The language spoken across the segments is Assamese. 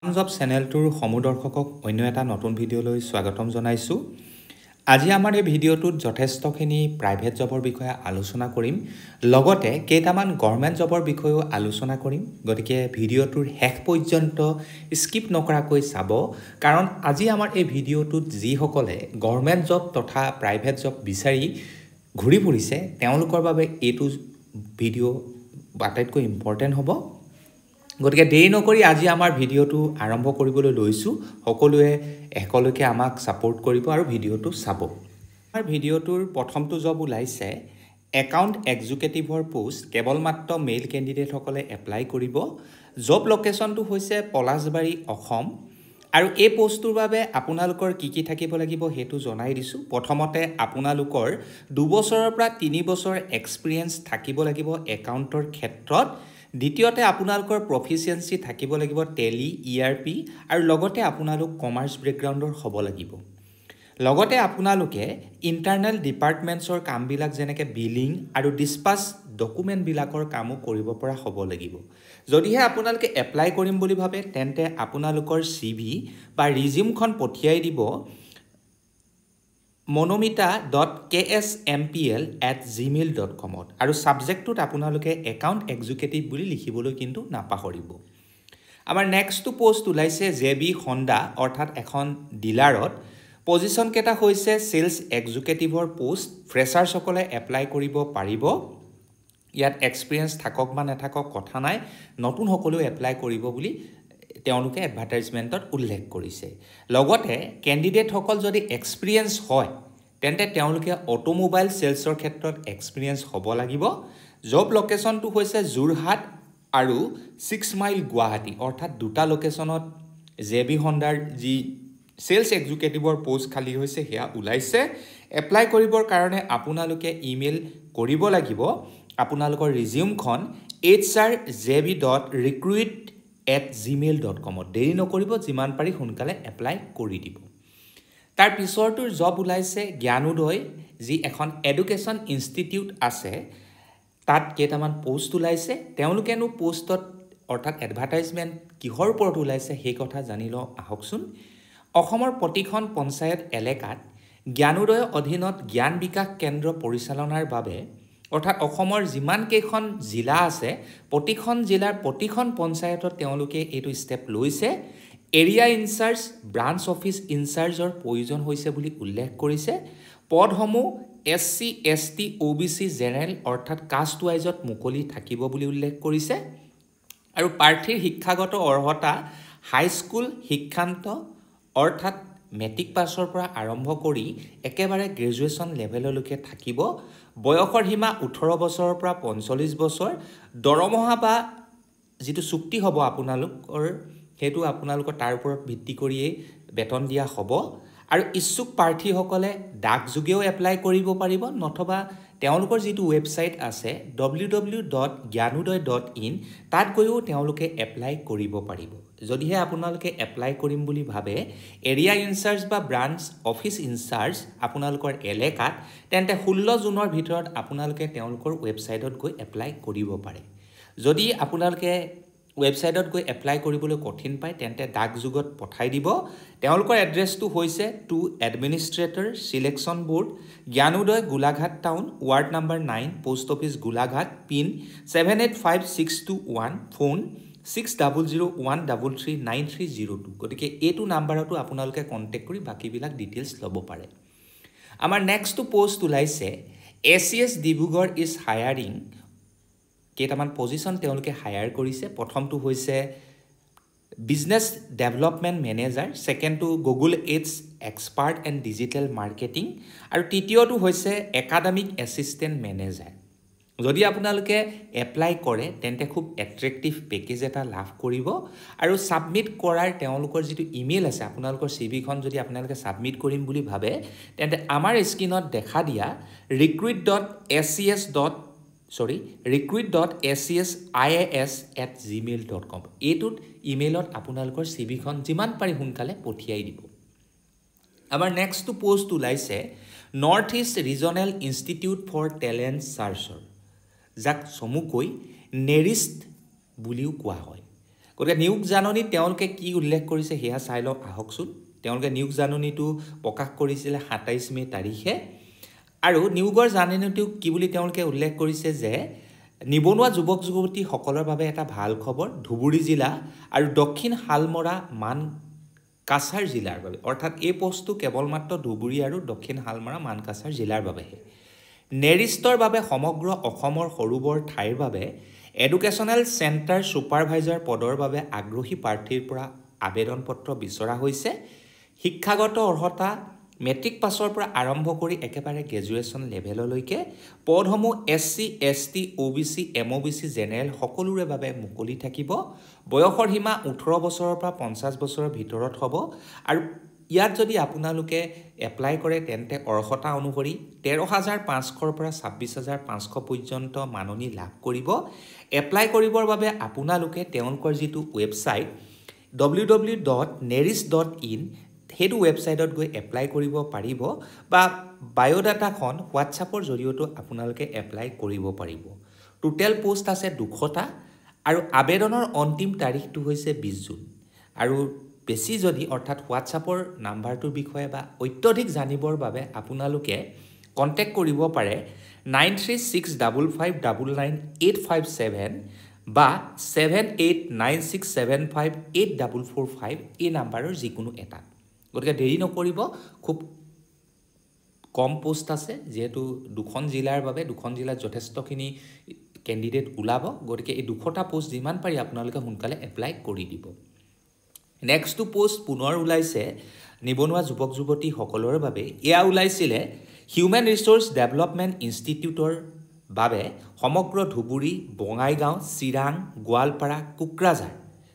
জব চেনেলটোৰ সমুদৰ্শকক অন্য এটা নতুন ভিডিঅ'লৈ স্বাগতম জনাইছোঁ। আজি আমাৰ এই ভিডিঅ'টোত যথেষ্টখিনি প্ৰাইভেট জবৰ বিষয়ে আলোচনা কৰিম, লগতে কেইটামান গভৰ্ণমেণ্ট জবৰ বিষয়েও আলোচনা কৰিম। গতিকে ভিডিঅ'টোৰ শেষ পৰ্যন্ত স্কিপ নকৰাকৈ চাব, কাৰণ আজি আমাৰ এই ভিডিঅ'টোত যিসকলে গভৰ্ণমেণ্ট জব তথা প্ৰাইভেট জব বিচাৰি ঘূৰি ফুৰিছে তেওঁলোকৰ বাবে এইটো ভিডিঅ' আটাইতকৈ ইম্পৰ্টেণ্ট হ'ব। গতিকে দেৰি নকৰি আজি আমাৰ ভিডিঅ'টো আৰম্ভ কৰিবলৈ লৈছোঁ। সকলোৱে একেলগে আমাক ছাপোৰ্ট কৰিব আৰু ভিডিঅ'টো চাব। আমাৰ ভিডিঅ'টোৰ প্ৰথমটো জব ওলাইছে একাউণ্ট এক্সিকিউটিভৰ পোষ্ট কেৱল মাত্ৰ মেইল কেণ্ডিডেটসকলে এপ্লাই কৰিব। জব লোকেশ্যনটো হৈছে পলাশবাৰী, অসম। আৰু এই পোষ্টটোৰ বাবে আপোনালোকৰ কি কি থাকিব লাগিব সেইটো জনাই দিছোঁ। প্ৰথমতে আপোনালোকৰ 2 বছৰৰ পৰা 3 বছৰ এক্সপিৰিয়েঞ্চ থাকিব লাগিব একাউণ্টৰ ক্ষেত্ৰত। দ্বিতীয়তে আপোনালোকৰ প্ৰফিচিয়েঞ্চি থাকিব লাগিব টেলি, ERP আৰু লগতে আপোনালোক কমাৰ্চ বেকগ্ৰাউণ্ডৰ হ'ব লাগিব। লগতে আপোনালোকে ইণ্টাৰনেল ডিপাৰ্টমেণ্টছৰ কামবিলাক যেনেকৈ বিলিং আৰু ডিছপাছ ডকুমেণ্টবিলাকৰ কামো কৰিব পৰা হ'ব লাগিব। যদিহে আপোনালোকে এপ্লাই কৰিম বুলি ভাবে তেন্তে আপোনালোকৰ CV বা ৰিজিউমখন পঠিয়াই দিব monomita.ksmpl@gmail.com আৰু ছাবজেক্টটোত আপোনালোকে একাউণ্ট এক্সিকিউটিভ বুলি লিখিবলৈ কিন্তু নাপাহৰিব। আমাৰ নেক্সটটো পোষ্ট ওলাইছে JB Honda অৰ্থাৎ এখন ডিলাৰত। পজিশ্যন কেইটা হৈছে চেলছ এক্সিকিউটিভৰ পোষ্ট। ফ্ৰেছাৰ্ছসকলে এপ্লাই কৰিব পাৰিব। ইয়াত এক্সপিৰিয়েঞ্চ থাকক বা নাথাকক কথা নাই, নতুন সকলেও এপ্লাই কৰিব বুলি তেওঁলোকে এডভাৰটাইজমেণ্টত উল্লেখ কৰিছে। লগতে কেণ্ডিডেটসকল যদি এক্সপিৰিয়েঞ্চ হয় তেন্তে তেওঁলোকে অটোমোবাইল চেলছৰ ক্ষেত্ৰত এক্সপিৰিয়েঞ্চ হ'ব লাগিব। জব লোকেশ্যনটো হৈছে যোৰহাট আৰু 6 মাইল গুৱাহাটী, অৰ্থাৎ দুটা লোকেশ্যনত JB Hondaৰ যি চেলছ এক্সিকিউটিভৰ পোষ্ট খালী হৈছে সেয়া ওলাইছে। এপ্লাই কৰিবৰ কাৰণে আপোনালোকে ইমেইল কৰিব লাগিব আপোনালোকৰ ৰিজিউমখন hrjb.recruit@gmail.com। দেৰি নকৰিব, যিমান পাৰি সোনকালে এপ্লাই কৰি দিব। তাৰ পিছৰটোৰ জব ওলাইছে জ্ঞানোদয়, যি এখন এডুকেশ্যন ইনষ্টিটিউট আছে। তাত কেইটামান পোষ্ট ওলাইছে। তেওঁলোকেনো পোষ্টত অৰ্থাৎ এডভাৰটাইজমেণ্ট কিহৰ ওপৰত ওলাইছে সেই কথা জানি লওঁ আহকচোন। অসমৰ প্ৰতিখন পঞ্চায়ত এলেকাত জ্ঞানোদয়ৰ অধীনত জ্ঞান বিকাশ কেন্দ্ৰ পৰিচালনাৰ বাবে, অৰ্থাৎ অসমৰ যিমানকেইখন জিলা আছে প্ৰতিখন জিলাৰ প্ৰতিখন পঞ্চায়তত তেওঁলোকে এইটো ষ্টেপ লৈছে। এৰিয়া ইনচাৰ্জ, ব্ৰাঞ্চ অফিচ ইনচাৰ্জৰ প্ৰয়োজন হৈছে বুলি উল্লেখ কৰিছে। পদসমূহ SC, ST, OBC, জেনেৰেল অৰ্থাৎ কাষ্ট ৱাইজত মুকলি থাকিব বুলি উল্লেখ কৰিছে। আৰু প্ৰাৰ্থীৰ শিক্ষাগত অৰ্হতা হাইস্কুল শিক্ষান্ত অৰ্থাৎ মেট্ৰিক পাছৰ পৰা আৰম্ভ কৰি একেবাৰে গ্ৰেজুৱেশ্যন লেভেললৈকে থাকিব। বয়সৰ সীমা 18 বছৰৰ পৰা 45 বছৰ। দৰমহা বা যিটো চুক্তি হ'ব আপোনালোকৰ সেইটো আপোনালোকৰ তাৰ ওপৰত ভিত্তি কৰিয়েই বেতন দিয়া হ'ব। আৰু ইচ্ছুক প্ৰাৰ্থীসকলে ডাকযোগেও এপ্লাই কৰিব পাৰিব, নথবা তেওঁলোকৰ যিটো ৱেবছাইট আছে www.gyanodaya.in তাত গৈও তেওঁলোকে এপ্লাই কৰিব পাৰিব। যদিহে আপোনালোকে এপ্লাই কৰিম বুলি ভাবে এৰিয়া ইনচাৰ্জ বা ব্ৰাঞ্চ অফিচ ইনচাৰ্জ আপোনালোকৰ এলেকাত, তেন্তে 16 জুনৰ ভিতৰত আপোনালোকে তেওঁলোকৰ ৱেবছাইটত গৈ এপ্লাই কৰিব পাৰে। যদি আপোনালোকে ৱেবছাইটত গৈ এপ্লাই কৰিবলৈ কঠিন পায় তেন্তে ডাকযোগত পঠাই দিব। তেওঁলোকৰ এড্ৰেছটো হৈছে to administrator selection board, Gyanodaya, Golaghat town, ward number 9, post office Golaghat, pin 785621, phone 6001339302। গতিকে এইটো নাম্বাৰতো আপোনালোকে কণ্টেক্ট কৰি বাকীবিলাক ডিটেইলছ ল'ব পাৰে। আমাৰ নেক্সটটো পোষ্ট ওলাইছে ACS ডিব্ৰুগড় ইজ হায়াৰিং। কেইটামান পজিশ্যন তেওঁলোকে হায়াৰ কৰিছে। প্ৰথমটো হৈছে বিজনেছ ডেভেলপমেণ্ট মেনেজাৰ, ছেকেণ্ডটো Google ads expert and digital marketing, আৰু তৃতীয়টো হৈছে একাডেমিক এছিষ্টেণ্ট মেনেজাৰ। যদি আপোনালোকে এপ্লাই কৰে তেন্তে খুব এট্ৰেক্টিভ পেকেজ এটা লাভ কৰিব। আৰু ছাবমিট কৰাৰ তেওঁলোকৰ যিটো ইমেইল আছে, আপোনালোকৰ CVখন যদি আপোনালোকে ছাবমিট কৰিম বুলি ভাবে তেন্তে আমাৰ স্ক্ৰীণত দেখা দিয়া recruit.acs@gmail.com এইটোত ইমেইলত আপোনালোকৰ CVখন যিমান পাৰি সোনকালে পঠিয়াই দিব। আমাৰ নেক্সটটো পোষ্ট ওলাইছে North East Regional Institute for Talent চাৰ্চৰ, যাক চমুকৈ নেৰিষ্ট বুলিও কোৱা হয়। গতিকে নিয়োগ জাননী তেওঁলোকে কি উল্লেখ কৰিছে সেয়া চাই লওক আহকচোন তেওঁলোকে নিয়োগ জাননীটো প্ৰকাশ কৰিছিলে 27 মে তাৰিখে আৰু নিয়োগৰ জাননীটো কি বুলি তেওঁলোকে উল্লেখ কৰিছে যে নিবনুৱা যুৱক যুৱতীসকলৰ বাবে এটা ভাল খবৰ ধুবুৰী জিলা আৰু দক্ষিণ হালমৰা মানকাছাৰ জিলাৰ বাবে অৰ্থাৎ এই পোষ্টটো কেৱল মাত্ৰ ধুবুৰী আৰু দক্ষিণ হালমৰা মানকাছাৰ জিলাৰ বাবেহে নেৰিষ্টৰ বাবে সমগ্ৰ অসমৰ সৰুবৰ ঠাইৰ বাবে এডুকেশ্যনেল চেণ্টাৰ ছুপাৰভাইজাৰ পদৰ বাবে আগ্ৰহী প্ৰাৰ্থীৰ পৰা আবেদন পত্ৰ বিচৰা হৈছে শিক্ষাগত অৰ্হতা মেট্ৰিক পাছৰ পৰা আৰম্ভ কৰি একেবাৰে গ্ৰেজুৱেশ্যন লেভেললৈকে পদসমূহ SC ST OBC MOBC general সকলোৰে বাবে মুকলি থাকিব বয়সৰ সীমা 18 বছৰৰ পৰা 50 বছৰৰ ভিতৰত হ'ব আৰু ইয়াত যদি আপোনালোকে এপ্লাই কৰে তেন্তে অৰ্হতা অনুসৰি 13,500ৰ পৰা 26,500 পৰ্যন্ত মাননি লাভ কৰিব এপ্লাই কৰিবৰ বাবে আপোনালোকে তেওঁলোকৰ যিটো ৱেবছাইট www.neris.in সেইটো ৱেবছাইটত গৈ এপ্লাই কৰিব পাৰিব বা বায়োডাটাখন হোৱাটছআপৰ জৰিয়তে আপোনালোকে এপ্লাই কৰিব পাৰিব টোটেল পোষ্ট আছে 200টা আৰু আবেদনৰ অন্তিম তাৰিখটো হৈছে 20 জুন আৰু বেছি যদি অৰ্থাৎ হোৱাটছআপৰ নাম্বাৰটোৰ বিষয়ে বা অত্যধিক জানিবৰ বাবে আপোনালোকে কন্টেক্ট কৰিব পাৰে 9365599857 বা 7896758445 এই নাম্বাৰৰ যিকোনো এটা গতিকে দেৰি নকৰিব খুব কম পোষ্ট আছে যেহেতু দুখন জিলাৰ বাবে দুখন জিলাত যথেষ্টখিনি ক্যান্ডিডেট ওলাব গতিকে এই 200টা পোষ্ট যিমান পাৰি আপোনালোকে সোনকালে এপ্লাই কৰি দিব নেক্সট পোষ্ট পুনৰ ওলাইছে নিবনুৱা যুৱক যুৱতী সকলৰ বাবে এয়া ওলাইছিলে হিউম্যান ৰিসোৰ্স ডেভেলপমেন্ট ইনষ্টিটিউটৰ বাবে সমগ্ৰ ধুবুৰী বঙাইগাঁও চিৰাং গোৱালপাৰা কোকৰাঝাৰ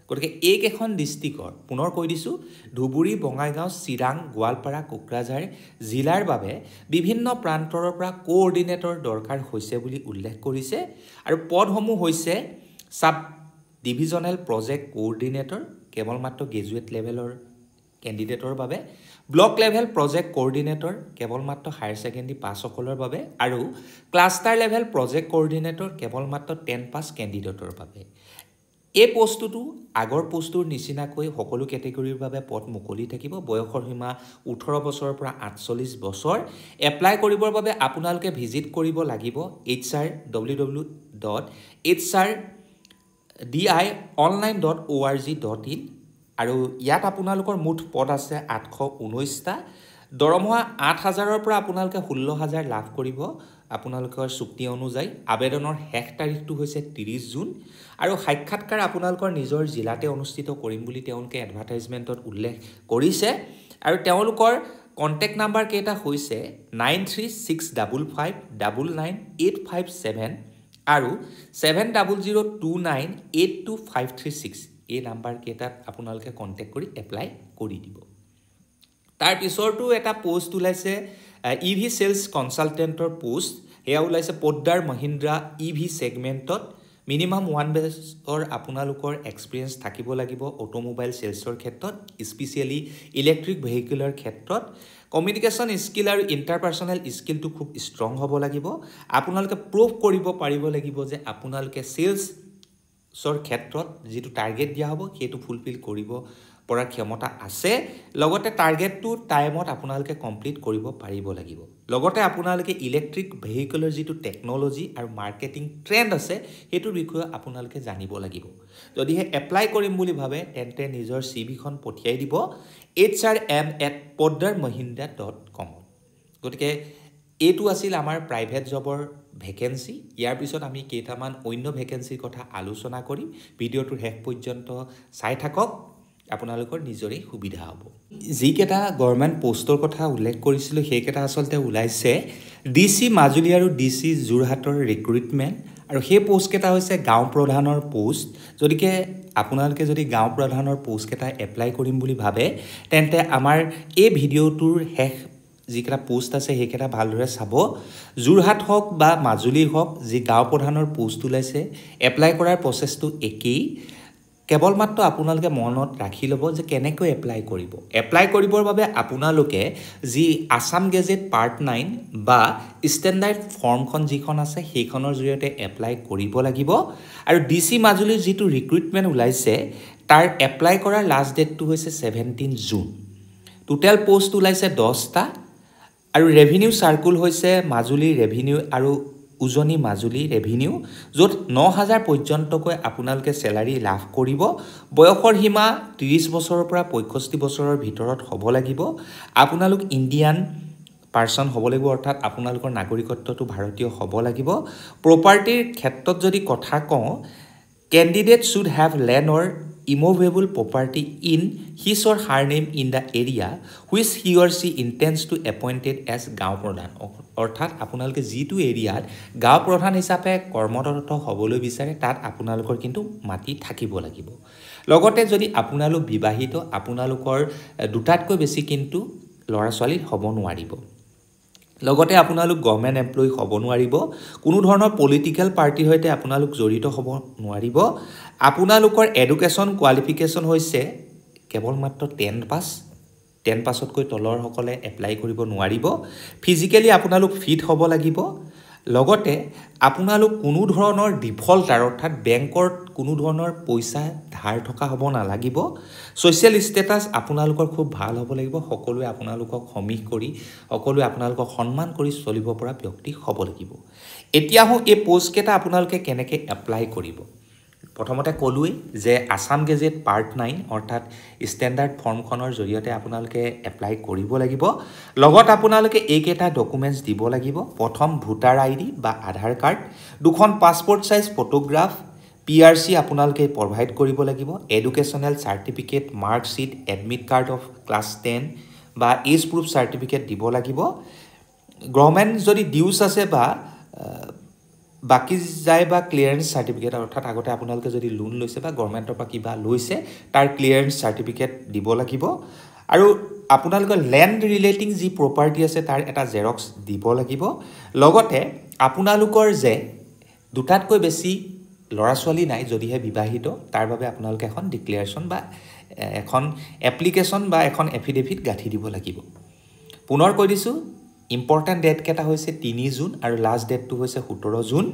গতিকে এইকেইখন ডিস্ট্ৰিক্টৰ পুনৰ কৈ দিছো ধুবুৰী বঙাইগাঁও চিৰাং গোৱালপাৰা কোকৰাঝাৰ জিলাৰ বাবে বিভিন্ন প্ৰান্তৰ পৰা কোঅৰ্ডিনেটৰ দৰকাৰ হৈছে বুলি উল্লেখ কৰিছে আৰু পদসমূহ হৈছে সাব ডিভিজনেল প্ৰজেক্ট কোঅৰ্ডিনেটৰ কেৱল মাত্ৰ গ্ৰেজুৱেট লেভেলৰ ক্যান্ডিডেটৰ বাবে ব্লক লেভেল প্ৰজেক্ট কোঅৰ্ডিনেটৰ কেৱল মাত্ৰ হায়াৰ সেকেন্ডাৰী পাছ সকলৰ বাবে আৰু ক্লাষ্টাৰ লেভেল প্ৰজেক্ট কোঅৰ্ডিনেটৰ কেৱল মাত্ৰ 10 পাছ ক্যান্ডিডেটৰ বাবে এই পোষ্টটো আগৰ পোষ্টৰ নিচিনাকৈ সকলো ক্যাটেগৰীৰ বাবে পদ মুকলি থাকিব বয়সৰ সীমা 18 বছৰৰ পৰা 48 বছৰ এপ্লাই কৰিবৰ বাবে আপোনালোকে ভিজিট কৰিব লাগিব hrwww.hrdi.online.org.in আৰু ইয়াত আপোনালোকৰ মুঠ পদ আছে 819টা দৰমহা 8000ৰ পৰা আপোনালোকে 16000 লাভ কৰিব আপোনালোকৰ চুক্তি অনুযায়ী আবেদনৰ শেষ তাৰিখটো হৈছে 30 জুন আৰু সাক্ষাৎকাৰ আপোনালোকৰ নিজৰ জিলাতে অনুষ্ঠিত কৰিম বুলি তেওঁলোকে এডভাৰটাইজমেন্টত উল্লেখ কৰিছে আৰু তেওঁলোকৰ কন্টেক্ট নাম্বাৰ কেইটা হৈছে 9365599857 আৰু 7002982536 এই নাম্বাৰ কেইটাত আপোনালোকে কন্টেক্ট কৰি এপ্লাই কৰি দিব তাৰ পিছৰটো এটা পোষ্ট ওলাইছে ইভি সেলস কনসালটেন্টৰ পোষ্ট এয়া ওলাইছে পদ্দাৰ মহিন্দ্ৰা ইভি সেগমেন্টত মিনিমাম 1 বছৰ আপোনালোকৰ এক্সপেৰিয়েন্স থাকিব লাগিব অটোমোবাইল সেলছৰ ক্ষেত্ৰত স্পেশালি ইলেক্ট্ৰিক ভেহিকুলাৰ ক্ষেত্ৰত কমিউনিকেশ্যন স্কিল আৰু ইন্টাৰপাৰ্সনেল স্কিলটো খুব ষ্ট্ৰং হ'ব লাগিব আপোনালোকে প্ৰুভ কৰিব পাৰিব লাগিব যে আপোনালোকে সেলছৰ ক্ষেত্ৰত যেটো টাৰ্গেট দিয়া হ'ব হেতু ফুলফিল কৰিব পৰাৰ ক্ষমতা আছে লগতে টাৰ্গেটটো টাইমত আপোনালোকে কমপ্লিট কৰিব পাৰিব লাগিব লগতে আপোনালোকে ইলেক্ট্ৰিক ভেহিকুলাৰ যেটো টেকনলজি আৰু মাৰ্কেটিং ট্ৰেন্ড আছে হেতুৰ বিষয়ে আপোনালোকে জানিব লাগিব যদি হে এপ্লাই কৰিম বুলি ভাবে তেন্তে নিজৰ সিভিখন পঠিয়াই দিব hrm@poddarmahinda.com গতিকে এটো আছিল আমাৰ প্ৰাইভেট জবৰ ভ্যাকেন্সি ইয়াৰ পিছত আমি কেইটামান অন্য ভ্যাকেন্সিৰ কথা আলোচনা কৰিম ভিডিওটোৰ শেষ পৰ্যন্ত চাই থাকক আপোনালোকৰ নিজৰে সুবিধা হ'ব যিকেটা গভৰ্ণমেন্ট পোষ্টৰ কথা উল্লেখ কৰিছিল হেকেটা আসলতে ওলাইছে ডিসি মাজুলী আৰু ডিসি জুৰহাটৰ ৰিক্ৰুটমেন্ট আৰু হে পোষ্ট কেটা হৈছে গাঁও প্ৰধানৰ পোষ্ট যদিকে আপোনালোকে যদি গাঁও প্ৰধানৰ পোষ্ট কেটা এপ্লাই কৰিম বুলি ভাবে তেন্তে আমাৰ এই ভিডিওটোৰ শেষ যিকেটা পোষ্ট আছে হেকেটা ভালদৰে চাব জুৰহাট হক বা মাজুলী হক যি গাঁও প্ৰধানৰ পোষ্ট ওলাইছে এপ্লাই কৰাৰ প্ৰসেসটো একেই কেৱল মাত্ৰ আপোনালোকে মনত ৰাখি লব যে কেনেকৈ এপ্লাই কৰিব এপ্লাই কৰিবৰ বাবে আপোনালোকে যি আসাম গেজেট পাৰ্ট 9 বা ষ্টেণ্ডাৰ্ড ফৰ্মখন যিখন আছে সেইখনৰ জৰিয়তে এপ্লাই কৰিব লাগিব আৰু ডিসি মাজুলীৰ যেটো ৰিক্ৰুটমেন্ট ওলাইছে তাৰ এপ্লাই কৰাৰ লাষ্ট ডেটটো হৈছে 17 জুন টোটেল পোষ্ট ওলাইছে 10টা আৰু ৰেভিনিউ সাৰ্কুল হৈছে মাজুলী ৰেভিনিউ আৰু উজনি মাজুলী ৰেভিনিউ য'ত 9000 পৰ্যন্তকৈ আপোনালোকে স্যালাৰি লাভ কৰিব বয়সৰ সীমা 30 বছৰৰ পৰা 65 বছৰৰ ভিতৰত হ'ব লাগিব আপোনালোক ইণ্ডিয়ান পাৰ্সন হ'ব লাগিব অৰ্থাৎ আপোনালোকৰ নাগৰিকত্বটো ভাৰতীয় হ'ব লাগিব প্ৰপাৰ্টিৰ ক্ষেত্ৰত যদি কথা কওঁ candidate should have land or immovable property in his or her name in the area which he or she intends to appointed as গাঁও প্ৰধান অৰ্থাৎ আপোনালোকে যেটো এৰিয়াত গাঁও প্ৰধান হিচাপে কৰ্মৰত হ'বলৈ বিচাৰে তাত আপোনালোকৰ কিন্তু মাটি থাকিব লাগিব লগতে যদি আপোনালোক বিবাহিত আপোনালোকৰ দুটাতকৈ বেছি কিন্তু ল'ৰা ছোৱালী হ'ব নোৱাৰিব লগতে আপোনালোক গভৰ্ণমেণ্ট এমপ্লয়ি হ'ব নোৱাৰিব কোনো ধৰণৰ পলিটিক্যাল পাৰ্টিৰ সৈতে আপোনালোক জড়িত হ'ব নোৱাৰিব আপোনালোকৰ এডুকেশ্যন কোৱালিফিকেশ্যন হৈছে কেৱল মাত্ৰ 10 পাছ 10 পাছতকৈ তলৰ সকলে এপ্লাই কৰিব নোৱাৰিব ফিজিক্যালি আপোনালোক ফিট হ'ব লাগিব লগতে আপোনালোক কোনো ধৰণৰ ডিফল্টাৰ অৰ্থাৎ বেংকৰ কোনো ধৰণৰ পইচা ধাৰ থকা হ'ব নালাগিব সোশ্যাল ষ্টেটাস আপোনালোকৰ খুব ভাল হ'ব লাগিব সকলোৱে আপোনালোকক সমীহ কৰি সকলোৱে আপোনালোকক সন্মান কৰি চলিব পৰা ব্যক্তি হ'ব লাগিব এতিয়া এই পোষ্ট কেটা আপোনালোকে কেনেকৈ এপ্লাই কৰিব প্ৰথমতে কলোই যে আসাম গেজেট পাৰ্ট 9 অৰ্থাৎ ষ্টেণ্ডাৰ্ড ফৰ্মখনৰ জৰিয়তে আপোনালোকে এপ্লাই কৰিব লাগিব লগত আপোনালোকে এইকেটা ডকুমেন্টস দিব লাগিব প্ৰথম ভোটাৰ আইডি বা আধাৰ কাৰ্ড দুখন পাসপোৰ্ট সাইজ ফটোগ্ৰাফ PRC আপোনালোকে প্ৰভাইড কৰিব লাগিব educational certificate marksheet admit card of class 10 বা এজ প্ৰুফ সাৰ্টিফিকেট দিব লাগিব গভৰ্ণমেণ্ট যদি ডিউজ আছে বা বাকি যায় বা ক্লিয়াৰেন্স সাৰ্টিফিকেট অৰ্থাৎ আগতে আপোনালোকে যদি লোন লৈছে বা গভৰ্ণমেণ্টৰ পৰা কিবা লৈছে তাৰ ক্লিয়াৰেন্স সাৰ্টিফিকেট দিব লাগিব আৰু আপোনালোকৰ ল্যান্ড ৰিলেটিং যি প্ৰপাৰ্টি আছে তাৰ এটা জেৰক্স দিব লাগিব লগতে আপোনালোকৰ যে দুটাতকৈ বেছি ল'ৰা ছোৱালী নাই যদিহে বিবাহিত তাৰ বাবে আপোনালোকে এখন ডিক্লেৰেশ্যন বা এখন এপ্লিকেশ্যন বা এখন এফিডেভিট গাঁঠি দিব লাগিব পুনৰ কৈ দিছো ইম্পৰ্টেন্ট ডেট কেটা হৈছে 3 জুন আৰু লাষ্ট ডেটটো হৈছে 17 জুন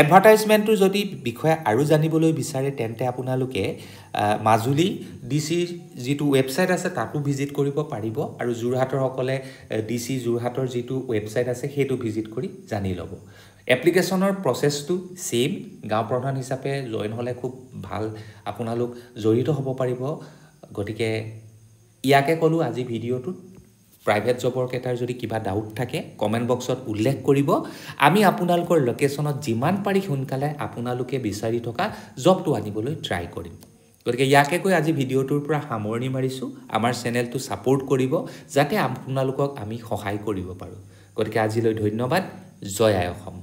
এডভাৰটাইজমেন্টটো যদি বিষয়ে আৰু জানিবলৈ বিচাৰে তেন্তে আপোনালোকে মাজুলী ডিসি যেটো ওয়েবসাইট আছে তাতো ভিজিট কৰিব পাৰিব আৰু জুৰহাটৰ সকলে ডিসি জুৰহাটৰ যেটো ওয়েবসাইট আছে হেতু ভিজিট কৰি জানি ল'ব এপ্লিকেশনৰ প্ৰসেসটো সেম গাঁও প্ৰধান হিচাপে জয়েন হলে খুব ভাল আপোনালোক জড়িত হ'ব পাৰিব গতিকে ইয়াকে কলো আজি ভিডিওটো প্ৰাইভেট জবৰ কেটাৰ যদি কিবা ডাউট থাকে কমেন্ট বক্সত উল্লেখ কৰিব আমি আপোনালোকৰ লোকেশনত যিমান পাৰি সোনকালে আপোনালোকে বিচাৰি থকা জবটো আনিবলৈ ট্ৰাই কৰিম গতিকে ইয়াকে কৈ আজি ভিডিওটোৰ পৰা সামৰণি মাৰিছো আমাৰ চেনেলটো সাপোৰ্ট কৰিব যাতে আপোনালোকক আমি সহায় কৰিব পাৰো গতিকে আজিলৈ ধন্যবাদ জয় আই অসম